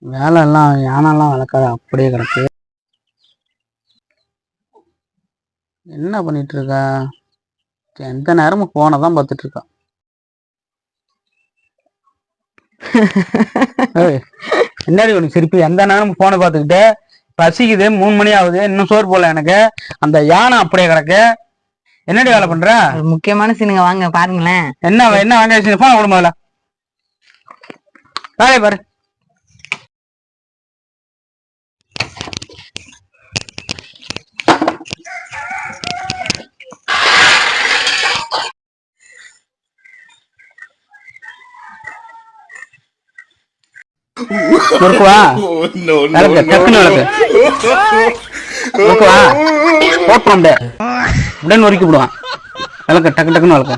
வேலை எல்லாம் யானெல்லாம் வளர்க்காத அப்படியே கிடக்கு. என்ன பண்ணிட்டு இருக்கா? எந்த நேரமும் போனை தான் பார்த்துட்டு இருக்கா. என்னடி ஒன்று சிரிப்பு? எந்த நேரமும் போனை பார்த்துக்கிட்டு பசிக்குது, 3 மணி ஆகுது, இன்னும் சோறு போடல எனக்கு. அந்த யானை அப்படியே கிடக்கு. என்னடி வேலை பண்ற? முக்கியமான சீனுங்க, வாங்க பாருங்களேன். என்ன வாங்க போன விட முதல்ல வேலையை பாரு. இருக்குவா டக்குன்னு விளக்கு இருக்குவா போட்டோம் உடனே நொறுக்கி விடுவான். விளக்கு டக்கு டக்குன்னு விளக்கு.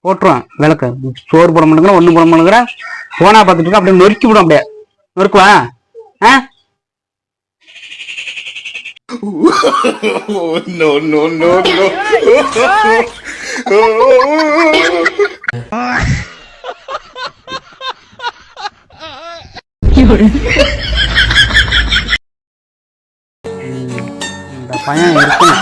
போட்டுருவான் விளக்கு. சோறு போட மாட்டேங்கிற, ஒண்ணு போட மாட்டேங்கிற, போனா பார்த்துட்டு இருக்க. அப்படியே நொறுக்கி விடும். அப்படியே நொறுக்குவா? இந்த பையன் இருக்கணும்.